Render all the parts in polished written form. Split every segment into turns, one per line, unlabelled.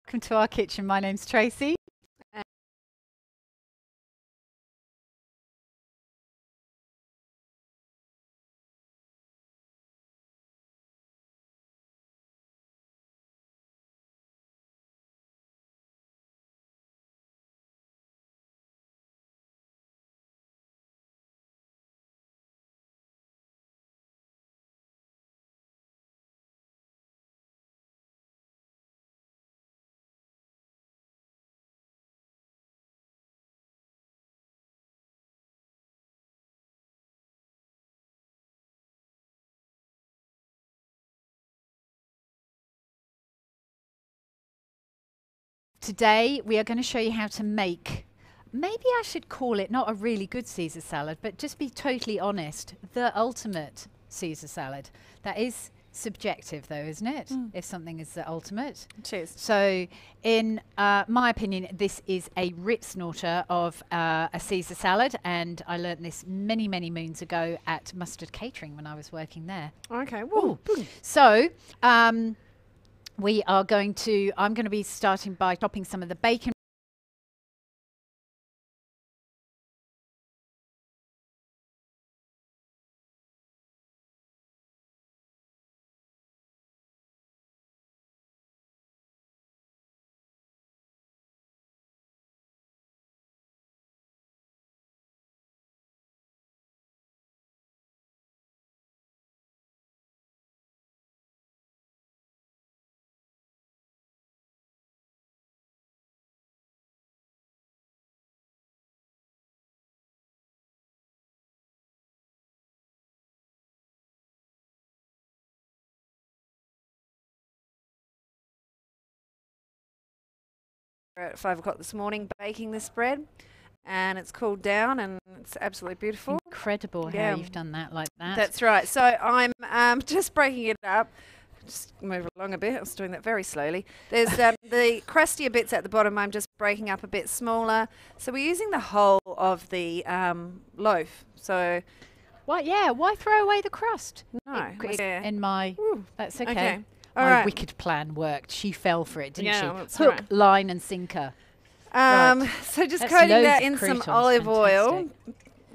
Welcome to our kitchen. My name's Tracy. Today we are going to show you how to make, maybe I should call it not a really good Caesar salad, but just be totally honest, the ultimate Caesar salad. That is subjective though, isn't it? If something is the ultimate.
It is.
So in my opinion, this is a rip snorter of a Caesar salad, and I learnt this many, many moons ago at Mustard Catering when I was working there.
Okay. Whoa.
So I'm going to be starting by chopping some of the bacon.
At 5 o'clock this morning baking this bread, and it's cooled down and it's absolutely beautiful.
Incredible how you've done that like that.
That's right. So I'm just breaking it up. Just move along a bit. I was doing that very slowly. There's the crustier bits at the bottom. I'm just breaking up a bit smaller. So we're using the whole of the loaf. So
why throw away the crust?
no.
That's okay.
Okay.
My wicked plan worked. She fell for it, didn't she?
That's
Hook,
right.
line and sinker.
So just
That's
coating
loads
that
of
in some
croutons,
olive oil.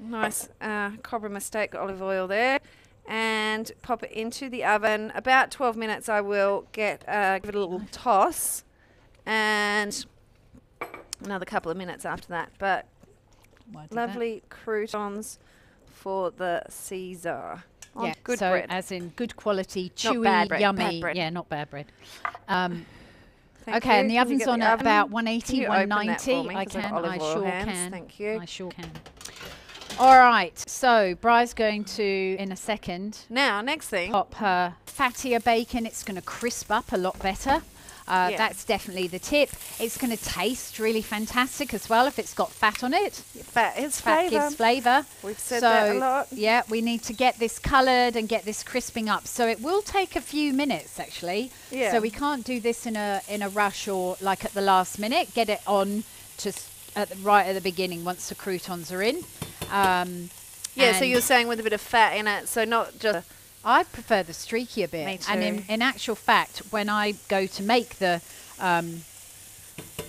fantastic.
Nice Cobra Mistake olive oil there. And pop it into the oven. About 12 minutes I will give it a little toss. And another couple of minutes after that. But lovely croutons for the Caesar.
Yeah,
good
so
bread.
as in good quality,
Not
chewy,
bad bread,
yummy.
bad bread.
Yeah, not bad bread.
Thank
Okay,
you.
and the
Can you
oven's
get
on
the
at
oven?
about
Can
180,
you open that
190.
for me,
I
'cause I've
can,
olive
I
oil
sure
hands.
can.
Thank you.
I sure can. All right, so Bry's going to, in a second,
Now, next thing.
pop her fattier bacon. It's going to crisp up a lot better.
Yeah.
That's definitely the tip. It's going to taste really fantastic as well if it's got fat on it.
Fat is
Fat
flavour.
gives flavour.
We've said that a lot.
Yeah, we need to get this coloured and get this crisping up. So it will take a few minutes actually.
Yeah.
So we can't do this in a rush or like at the last minute. Get it on just right at the beginning once the croutons are in.
Yeah, so you're saying with a bit of fat in it, so not just...
I prefer the streakier bit.
Me
And
too.
in actual fact, when I go to make this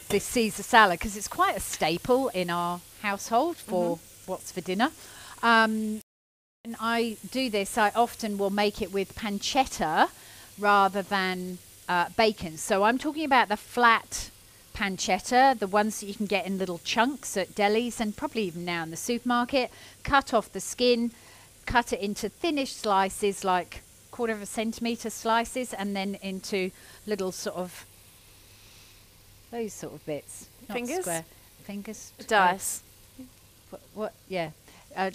Caesar salad, because it's quite a staple in our household for what's for dinner, and I do this, I often will make it with pancetta rather than bacon. So I'm talking about the flat pancetta, the ones that you can get in little chunks at delis and probably even now in the supermarket. Cut off the skin, cut it into thinnish slices, like 1/4 centimetre slices, and then into little sort of those sort of bits. Not
Fingers?
square. Fingers.
Dice.
What? Yeah.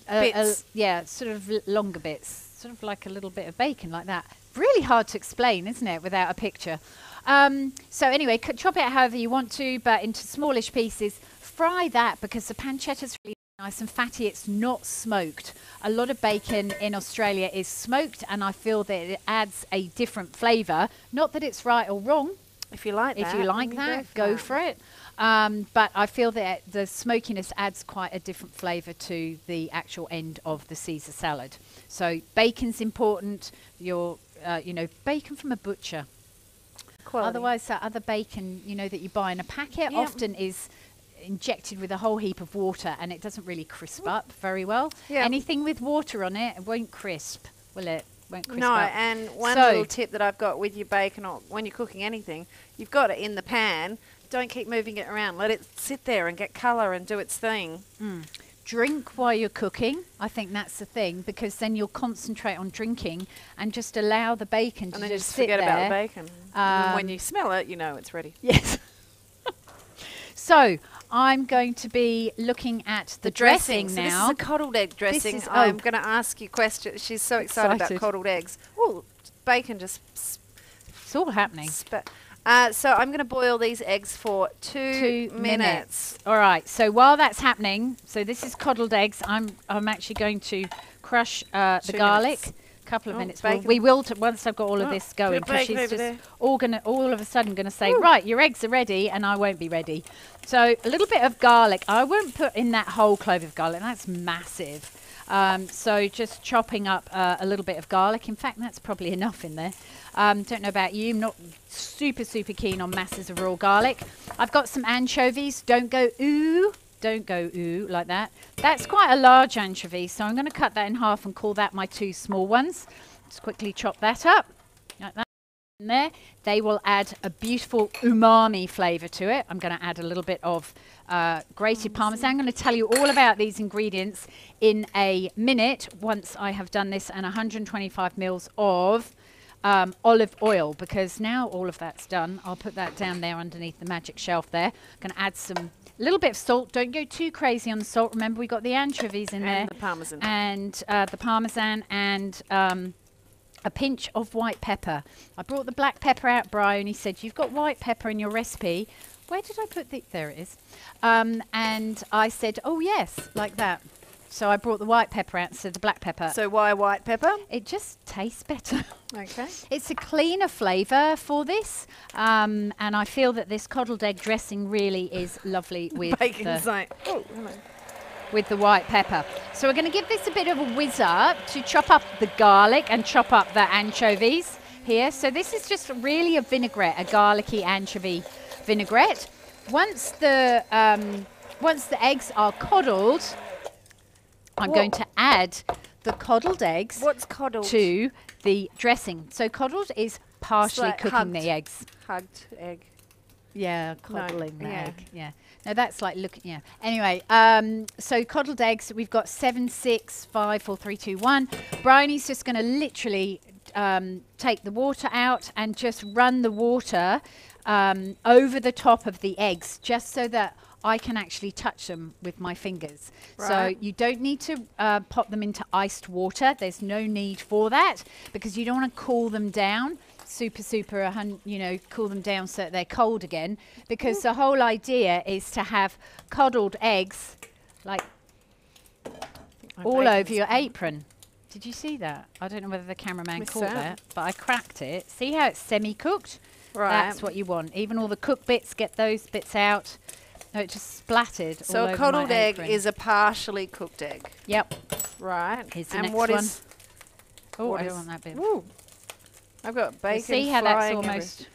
Bits.
Yeah, sort of longer bits, sort of like a little bit of bacon, like that. Really hard to explain, isn't it, without a picture? So anyway, chop it however you want to, but into smallish pieces. Fry that because the pancetta's really nice and fatty. It's not smoked. A lot of bacon in Australia is smoked, and I feel that it adds a different flavour. Not that it's right or wrong.
If you like that.
If you like that, go for it. But I feel that the smokiness adds quite a different flavour to the actual end of the Caesar salad. So bacon's important. You know, bacon from a butcher.
quality.
Otherwise, that other bacon, you know, that you buy in a packet often is injected with a whole heap of water, and it doesn't really crisp up very well. Anything with water on it won't crisp, will it? Won't crisp up.
And one little tip that I've got with your bacon, or when you're cooking anything, you've got it in the pan. Don't keep moving it around. Let it sit there and get colour and do its thing.
Drink while you're cooking. I think that's the thing, because then you'll concentrate on drinking and just allow the bacon to just sit there.
And then just forget about the bacon. And when you smell it, you know it's ready.
Yes. So I'm going to be looking at the dressing now.
This is a coddled egg dressing. I'm going to ask you questions. She's so excited about coddled eggs. Oh, bacon just...
It's all happening.
So I'm going to boil these eggs for 2 minutes.
All right. So while that's happening, so this is coddled eggs. I'm actually going to crush the garlic. Couple of minutes. We will once I've got all of this going, because she's just all of a sudden going to say, right, your eggs are ready, and I won't be ready. So a little bit of garlic. I won't put in that whole clove of garlic. That's massive. So just chopping up a little bit of garlic. In fact, that's probably enough in there. Don't know about you. I'm not super keen on masses of raw garlic. I've got some anchovies. Don't go ooh. Don't go ooh like that. That's quite a large anchovy, so I'm going to cut that in half and call that my 2 small ones. Just quickly chop that up like that. In there, they will add a beautiful umami flavour to it. I'm going to add a little bit of grated parmesan. I'm going to tell you all about these ingredients in a minute once I have done this, and 125 mils of olive oil, because now all of that's done. I'll put that down there underneath the magic shelf there. I'm going to add some little bit of salt. Don't go too crazy on the salt. Remember, we got the anchovies in there.
And the parmesan.
And the parmesan, and a pinch of white pepper. I brought the black pepper out, Brian. He said, you've got white pepper in your recipe. Where did I put the... There it is. And I said, oh, yes, like that. So I brought the white pepper out instead of the black pepper.
So why white pepper?
It just tastes better.
Okay.
It's a cleaner flavour for this, and I feel that this coddled egg dressing really is lovely with with the white pepper. So we're going to give this a bit of a whiz up to chop up the garlic and chop up the anchovies here. So this is just really a vinaigrette, a garlicky anchovy vinaigrette. Once the eggs are coddled, I'm going to add the coddled eggs to the dressing. So coddled is partially cooking the eggs.
Hugged egg.
Yeah, coddling the egg. Yeah. No, that's like looking. Yeah. Anyway, so coddled eggs. We've got 7, 6, 5, 4, 3, 2, 1. Bryony's just going to literally take the water out and just run the water over the top of the eggs, just so that I can actually touch them with my fingers. Right. So you don't need to pop them into iced water. There's no need for that, because you don't want to cool them down cool them down so that they're cold again, because the whole idea is to have coddled eggs like all over your apron. Did you see that? I don't know whether the cameraman caught that, but I cracked it. See how it's semi-cooked? Right. That's what you want. Even all the cooked bits, get those bits out. No, it just splattered.
So a coddled egg is a partially cooked egg.
Yep.
Right.
Here's the next one. Oh, I don't want that bit.
Ooh. I've got bacon.
See how that's almost...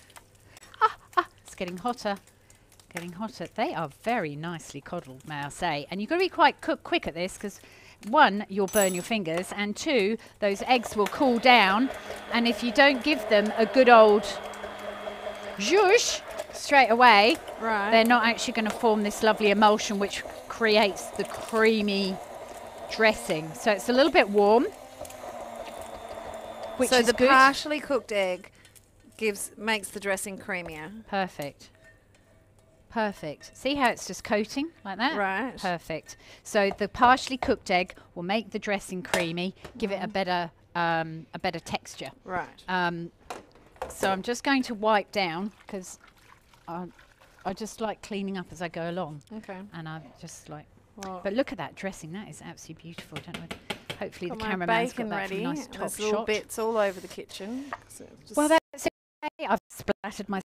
It's getting hotter. Getting hotter. They are very nicely coddled, may I say. And you've got to be quite quick at this, because 1, you'll burn your fingers, and 2, those eggs will cool down. And if you don't give them a good old zhuzh straight away, they're not actually going to form this lovely emulsion which creates the creamy dressing. So it's a little bit warm, which is
the
good.
Partially cooked egg makes the dressing creamier.
Perfect. See how it's just coating like that?
Right.
Perfect. So the partially cooked egg will make the dressing creamy, give it a better texture.
Right.
So I'm just going to wipe down, because I just like cleaning up as I go along.
Okay.
And I'm just like, but look at that dressing. That is absolutely beautiful. Don't know. Hopefully the cameraman's got that for a nice top shot.
Little bits all over the kitchen.
Well, that's it. I've splattered my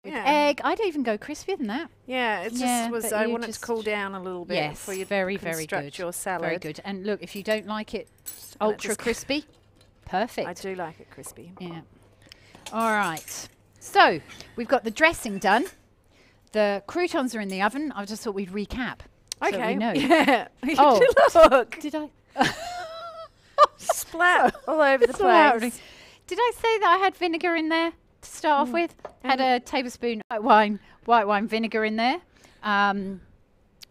egg. I'd even go crispier than that.
Yeah, it just was. I want it to cool down a little bit before you construct your salad.
Very good. And look, if you don't like it ultra crispy, perfect.
I do like it crispy.
Yeah. All right. So we've got the dressing done. The croutons are in the oven. I just thought we'd recap.
Okay.
So we know.
Yeah.
Oh,
Look.
did I?
Splat all over the place.
Did I say that I had vinegar in there to start off with? Had a tablespoon white wine vinegar in there.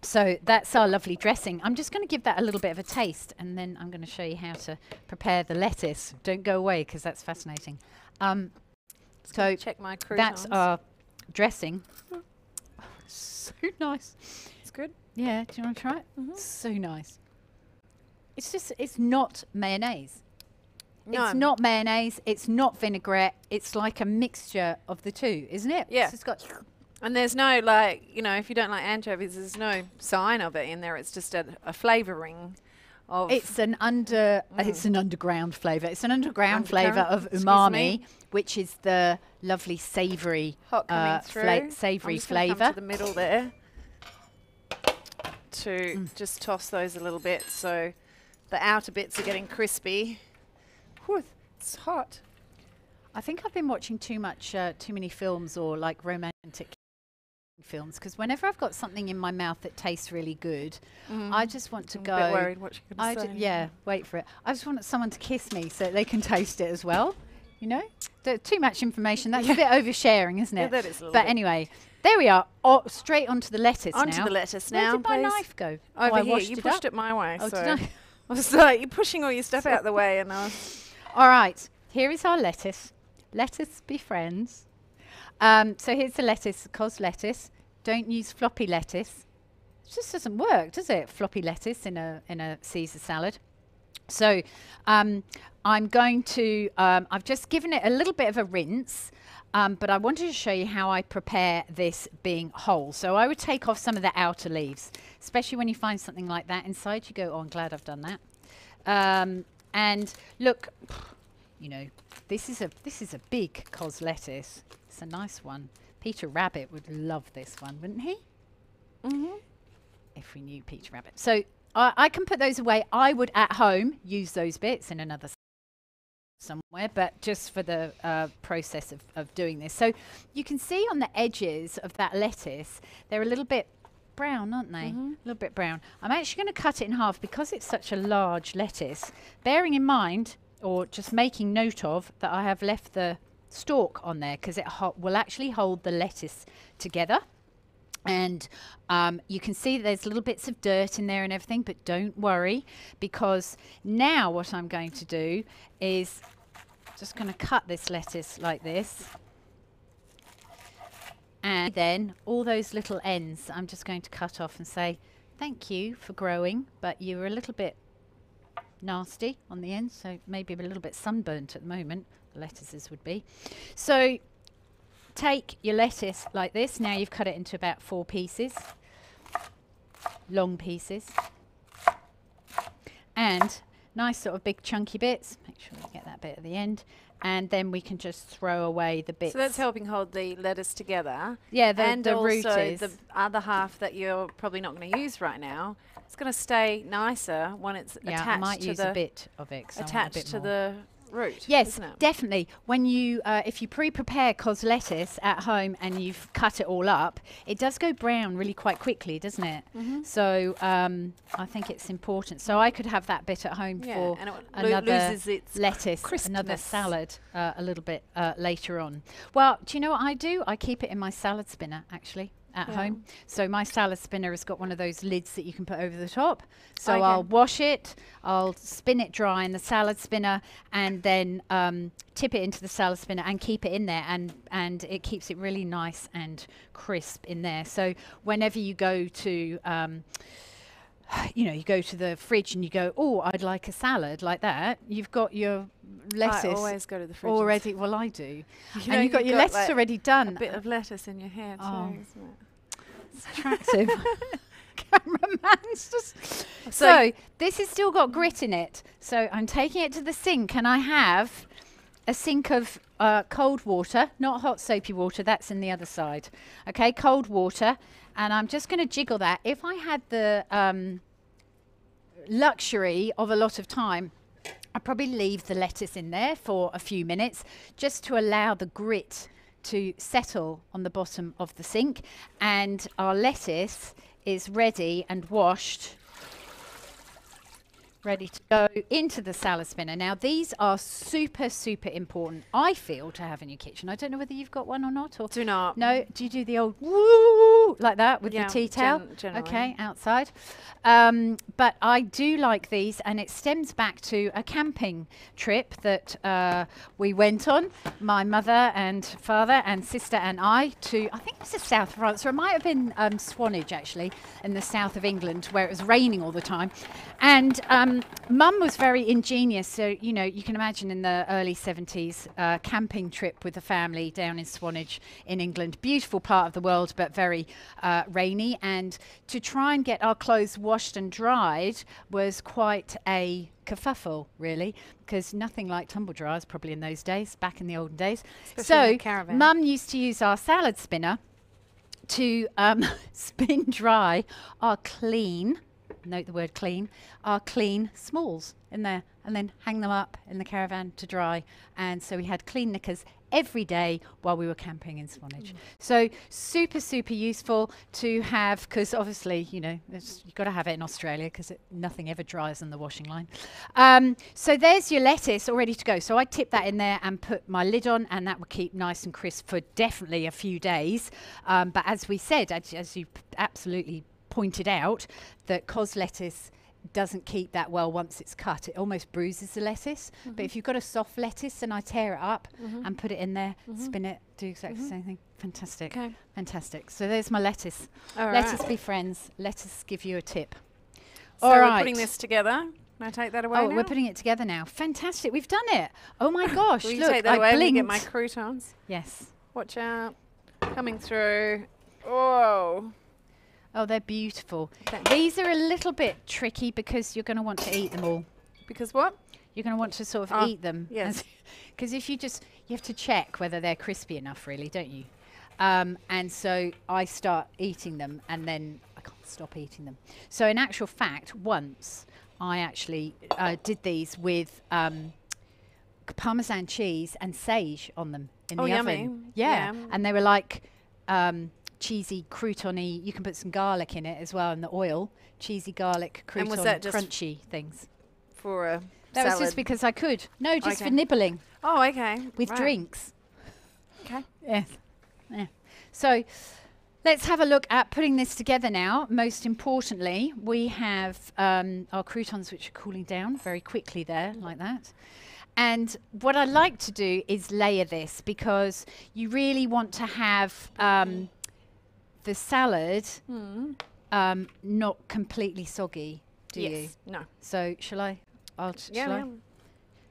So that's our lovely dressing. I'm just going to give that a little bit of a taste, and then I'm going to show you how to prepare the lettuce. Don't go away, because that's fascinating. So
check my croutons.
that's our dressing. So nice.
It's good.
Yeah, do you want to try it? So nice. It's not mayonnaise.
No.
It's not mayonnaise. It's not vinaigrette. It's like a mixture of the two, isn't it?
Yeah.
So it's got
And there's no, like, you know, if you don't like anchovies, there's no sign of it in there. It's just a flavouring of...
It's an underground flavour. It's an underground flavour of
Excuse
umami,
me.
which is the lovely savoury
hot coming through.
savoury
I'm just gonna
flavour.
come to the middle there to just toss those a little bit so the outer bits are getting crispy. Whew, it's hot.
I think I've been watching too many films or like romantic films, because whenever I've got something in my mouth that tastes really good, I just want to
I'm
go.
a bit worried what you're going to say.
Yeah, wait for it. I just want someone to kiss me so they can taste it as well. You know, too much information. That's a bit oversharing, isn't it?
Yeah, that is a little
But
bit.
anyway, there we are. Oh, straight onto the lettuce now.
Onto the lettuce
Where
now,
did my
please.
knife go?
Over
I
here.
washed
You
it
pushed
up.
it my way.
Oh,
so
did I?
I was like, you're pushing all your stuff out the way, and I was...
All right, here is our lettuce. Let us be friends. So here's the lettuce, cos lettuce. Don't use floppy lettuce. It just doesn't work, does it? Floppy lettuce in a Caesar salad. So I'm going to, I've just given it a little bit of a rinse, but I wanted to show you how I prepare this being whole. So I would take off some of the outer leaves, especially when you find something like that inside. You go, oh, I'm glad I've done that. And look, you know, this is a big cos lettuce. It's a nice one. Peter Rabbit would love this one, wouldn't he? If we knew Peter Rabbit. So I can put those away. I would at home use those bits in another somewhere, but just for the process of doing this. So you can see on the edges of that lettuce, they're a little bit brown, aren't they? A little bit brown. I'm actually going to cut it in half because it's such a large lettuce, bearing in mind, or just making note of, that I have left the stalk on there because it will actually hold the lettuce together. And you can see there's little bits of dirt in there and everything, but don't worry, because now what I'm going to do is just going to cut this lettuce like this. And then all those little ends I'm just going to cut off and say, thank you for growing, but you were a little bit nasty on the end, so maybe a little bit sunburnt at the moment, the lettuces would be. So take your lettuce like this. Now you've cut it into about 4 pieces, long pieces, and nice sort of big chunky bits. Make sure you get that bit at the end, and then we can just throw away the bits.
So that's helping hold the lettuce together.
Yeah,
and
the root
also
is.
the other half that you're probably not going to use right now. It's going to stay nicer when it's
Yeah,
attached
I might
to
use
the
a bit of it. 'Cause I want a
attached
bit
to
more.
the root.
Yes,
isn't it?
definitely. When you, if you pre-prepare cos lettuce at home and you've cut it all up, it does go brown really quite quickly, doesn't it? So I think it's important. So I could have that bit at home
Yeah,
for
and it
another
loses its
lettuce, another salad a little bit later on. Well, do you know what I do? I keep it in my salad spinner, actually, at home. So my salad spinner has got one of those lids that you can put over the top. So
Okay.
I'll wash it, I'll spin it dry in the salad spinner, and then tip it into the salad spinner and keep it in there, and it keeps it really nice and crisp in there. So whenever you go to you know, you go to the fridge and you go, oh, I'd like a salad like that, you've got your lettuce
I always go to the fridge.
already. Well, I do.
You know,
And you've got your lettuce
like
already done.
a bit of lettuce in your hair too,
Oh.
isn't it?
It's attractive. Cameraman's just...
So
So this has still got grit in it. So I'm taking it to the sink, and I have a sink of cold water, not hot soapy water, that's in the other side. Okay, cold water. And I'm just going to jiggle that. If I had the luxury of a lot of time, I'd probably leave the lettuce in there for a few minutes just to allow the grit to settle on the bottom of the sink, and our lettuce is ready and washed, ready to go into the salad spinner. Now these are super, super important, I feel, to have in your kitchen. I don't know whether you've got one or not. Or
Do not.
No? Do you do the old woo like that with the tea towel?
Generally.
Okay, outside. But I do like these, and it stems back to a camping trip that we went on, my mother and father and sister and I, to, I think it was the south of France, or it might have been Swanage, actually, in the south of England, where it was raining all the time. And Mum was very ingenious, so you know, you can imagine in the early 70s, camping trip with the family down in Swanage in England. Beautiful part of the world, but very rainy. And to try and get our clothes washed and dried was quite a kerfuffle, really, because nothing like tumble dryers probably in those days, back in the olden days.
Especially in the
So
caravan.
Mum used to use our salad spinner to spin dry our clean, note the word clean, our clean smalls in there, and then hang them up in the caravan to dry. And so we had clean knickers every day while we were camping in Swanage. So super, super useful to have, because obviously, you know, you've got to have it in Australia because nothing ever dries on the washing line. So there's your lettuce all ready to go. So I tip that in there and put my lid on, and that will keep nice and crisp for definitely a few days. But as we said, as you absolutely pointed out, that cos lettuce doesn't keep that well once it's cut. It almost bruises the lettuce. But if you've got a soft lettuce, then I tear it up and put it in there, spin it, do exactly the same thing. Fantastic.
Okay.
Fantastic. So there's my lettuce.
All
Let
right.
us be friends. Let us give you a tip.
So
All
we're
right.
putting this together. Can I take that away
Oh,
now?
we're putting it together now. Fantastic. We've done it. Oh my gosh.
Will you
Look,
take that
I
away? Let me
blinked.
get my croutons.
Yes.
Watch out. Coming through. Oh.
Oh, they're beautiful.
Okay.
These are a little bit tricky because you're going to want to eat them all.
Because what?
You're going to want to sort of
Oh,
eat them.
yes.
Because if you have to check whether they're crispy enough, really, don't you? And so I start eating them, and then I can't stop eating them. So in actual fact, once I actually did these with Parmesan cheese and sage on them in the
yummy.
oven. Yeah.
Yeah.
And they were like cheesy croutony. You can put some garlic in it as well, in the oil. Cheesy garlic, crouton,
And was that just
crunchy things.
For a
That
salad?
was just because I could. No, just for
Okay.
nibbling
Oh, okay.
with
Right.
drinks.
Okay.
Yes. Yeah. So let's have a look at putting this together now. Most importantly, we have our croutons, which are cooling down very quickly there, like that. And what I like to do is layer this, because you really want to have the salad not completely soggy, do you?
Yes. No.
So shall I?
Yeah.
Shall I?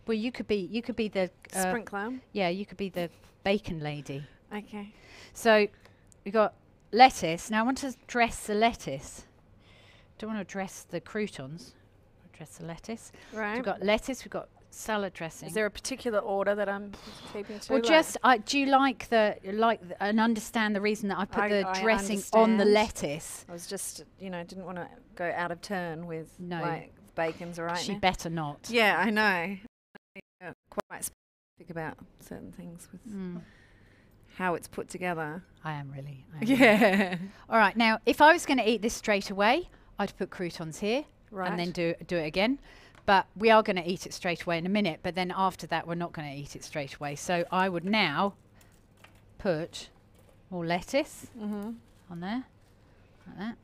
Well, you could be the
Sprinkler.
yeah, you could be the bacon lady.
Okay.
So we've got lettuce. Now I want to dress the lettuce. Don't want to dress the croutons. Dress the lettuce. So
Right.
we've got lettuce. We've got salad dressing.
Is there a particular order that I'm keeping to?
Well,
like-
just do you like and understand the reason that I put the
I
dressing on the
understand.
lettuce?
I was just, didn't want to go out of turn with
No.
like bacon's right
She
now.
better not.
Yeah, I know. Quite specific about certain things with
Mm,
how it's put together.
I am really. I am really.
Yeah.
All right. Now, if I was going to eat this straight away, I'd put croutons here.
Right.
And then do it again. But we are going to eat it straight away in a minute. But then after that, we're not going to eat it straight away. So I would now put more lettuce on there, like that.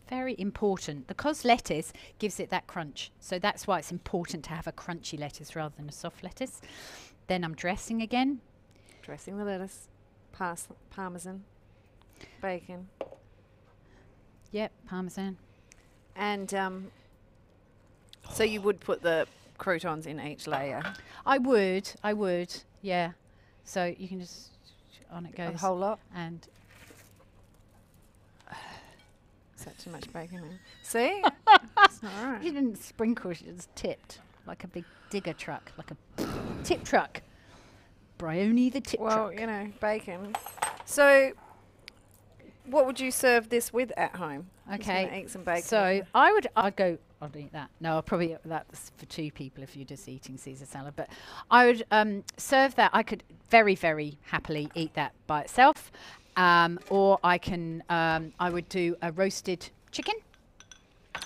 Very important. The cos lettuce gives it that crunch. So that's why it's important to have a crunchy lettuce rather than a soft lettuce. Then I'm dressing again.
Dressing the lettuce, parmesan, bacon,
Yep, parmesan.
and so you would put the croutons in each layer.
I would, yeah. So you can just, on it
A
goes.
whole lot.
And
Is that too much bacon? Now? See, it's not
you
right.
didn't sprinkle, it was tipped like a big digger truck, like a tip truck. Bryony the tip
Well,
truck.
bacon. So, what would you serve this with at home? Just
Okay,
gonna eat some bacon.
so I'd go I'd eat that. No, I'll probably that's for 2 people if you're just eating Caesar salad. But I would serve that. I could very, very happily eat that by itself, or I would do a roasted chicken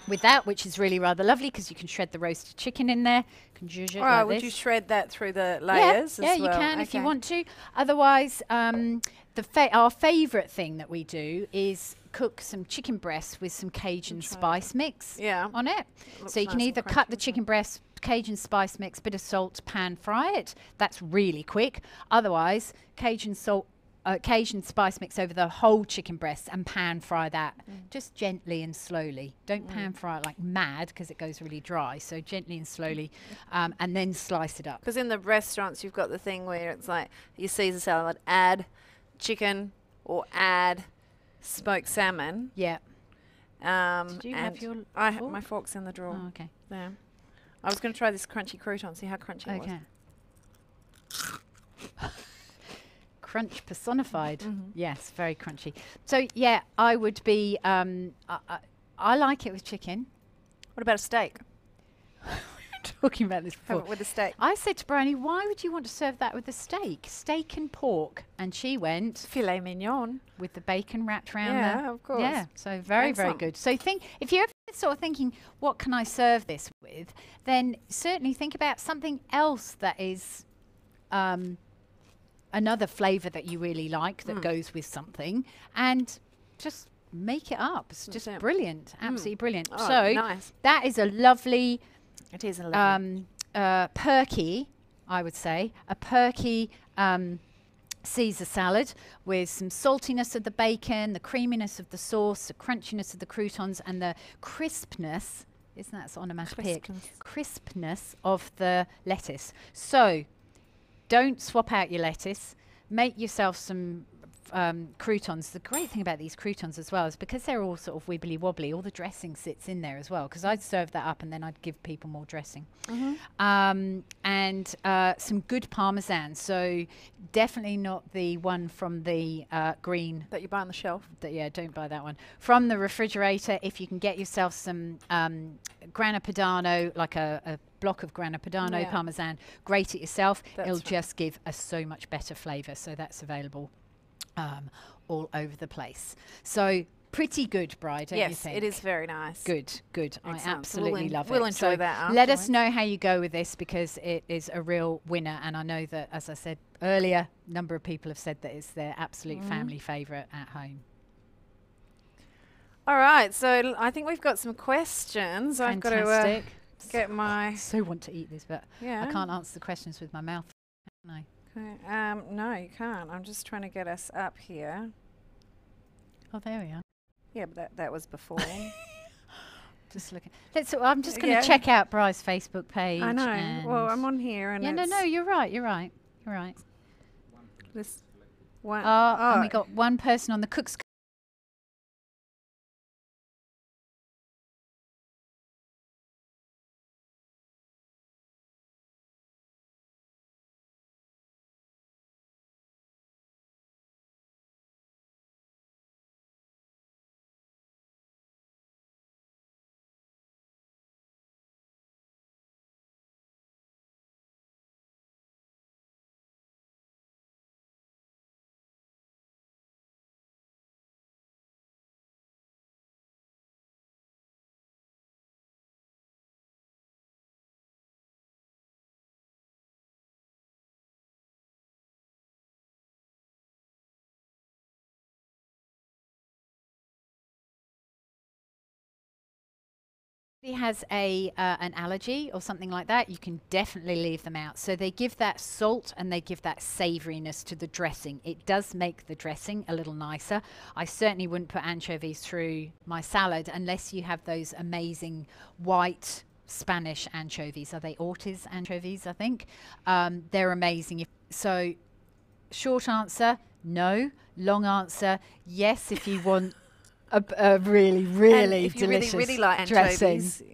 with that, which is really rather lovely because you can shred the roasted chicken in there. Can zhuzh it like
would
this.
you shred that through the layers as well?
Yeah, you can if you want to. Otherwise, our favourite thing that we do is cook some chicken breasts with some Cajun spice mix on it. So you can either cut the chicken breast, Cajun spice mix, bit of salt, pan fry it. That's really quick. Otherwise, Cajun spice mix over the whole chicken breast and pan fry that just gently and slowly. Don't pan fry it like mad because it goes really dry. So gently and slowly, and then slice it up.
Because in the restaurants, you've got the thing where it's like your Caesar salad, add chicken or add smoked salmon.
Yeah.
Did
you have your fork?
My fork's in the drawer.
Oh, okay.
Yeah. I was going to try this crunchy crouton, see how crunchy it was.
Crunch personified. Yes, very crunchy. So yeah, I would be. I like it with chicken.
What about a steak?
Talking about this before.
Have it with a steak.
I said to Bryony, why would you want to serve that with a steak? Steak and pork. And she went
Filet mignon.
with the bacon wrapped around
Yeah, of course.
Yeah, so very, very
Excellent.
good. So if you're ever sort of thinking, what can I serve this with? Then certainly think about something else that is another flavour that you really like that goes with something, and just make it up. It's just brilliant, absolutely brilliant.
Oh,
so
nice.
that is a lovely,
It is a lovely.
perky, I would say, a perky Caesar salad with some saltiness of the bacon, the creaminess of the sauce, the crunchiness of the croutons, and the crispness. Isn't that onomatopoeic? Crispness of the lettuce. So don't swap out your lettuce. Make yourself some croutons. The great thing about these croutons as well is because they're all sort of wibbly wobbly, all the dressing sits in there as well, because I'd serve that up and then I'd give people more dressing. And some good parmesan. So definitely not the one from the green
that you buy on the shelf.
Don't buy that one from the refrigerator. If you can get yourself some grana padano, like a block of grana padano parmesan, grate it yourself. It'll just give a so much better flavour. So that's available all over the place. So pretty good, Bri, don't you think?
Yes, it is very nice.
Good.
Excellent.
I absolutely love it.
We'll enjoy
so
that
let us
afterwards.
know how you go with this, because it is a real winner. And I know that, as I said earlier, a number of people have said that it's their absolute family favourite at home.
All right, so I think we've got some questions.
Fantastic.
I've got to get my...
I so want to eat this, but
Yeah.
I can't answer the questions with my mouth. Can I?
Okay. No, you can't. I'm just trying to get us up here.
Oh, there we are.
Yeah, but that was before.
Just looking. I'm just going to check out Bri's Facebook page.
I know.
and
Well, I'm on here and
no, you're right. You're right.
This one.
And we got one person on the cook's. He has an allergy or something like that, you can definitely leave them out. So they give that salt and they give that savouriness to the dressing. It does make the dressing a little nicer. I certainly wouldn't put anchovies through my salad unless you have those amazing white Spanish anchovies. Are they Ortiz anchovies, I think? They're amazing. So short answer, no. Long answer, yes, if you want a really, really
if you
delicious
really like
dressing.
anchovies.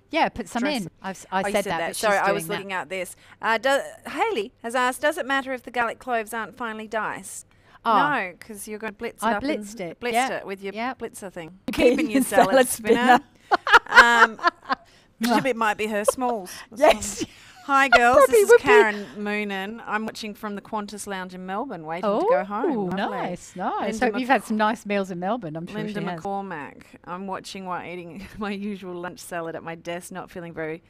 Yeah, put some
Dressing.
in. I
Oh, you
said that. But
Sorry,
she's
I was
doing that.
looking at this. Haley has asked, does it matter if the garlic cloves aren't finely diced? No, because you're going to blitz it
I
up.
blitzed
and
it.
Blitzed
Yeah.
it with your
Yeah.
blitzer thing.
Keeping
Keeping your
your
salad
salad
spinner. Gibbet might be her smalls.
Yes.
Hi girls,
Probably
this is
would be.
Karen Moonen. I'm watching from the Qantas Lounge in Melbourne, waiting to go home. Lovely.
Nice, nice.
Linda
Hope you've had some nice meals in Melbourne. I'm sure
Linda
she has.
McCormack. I'm watching while eating my usual lunch salad at my desk, not feeling very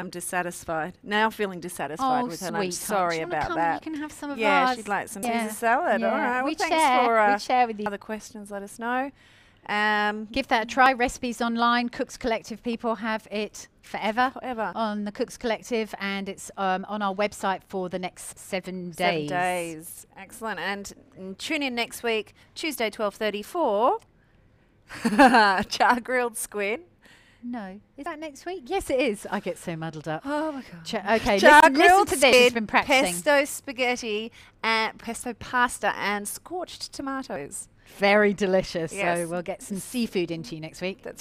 dissatisfied. Now feeling dissatisfied with her lunch. Sorry about that.
You can have some of
Yeah,
ours.
she'd like some Caesar salad.
Yeah.
All right. Well,
We
thanks
share.
for
We share with you.
other questions. Let us know.
Give that a try. Recipes online. Cooks Collective people have it forever
Forever.
on the Cooks Collective, and it's on our website for the next 7 days.
7 days. Excellent. And tune in next week, Tuesday, 12:30 for char grilled squid.
No, is that next week? Yes, it is. I get so muddled up.
Oh my god.
Okay,
Char
listen
grilled
to this. She's
squid,
been practicing.
pesto spaghetti, and pesto pasta, and scorched tomatoes.
Very delicious.
Yes.
So we'll get some seafood into you next week.
That's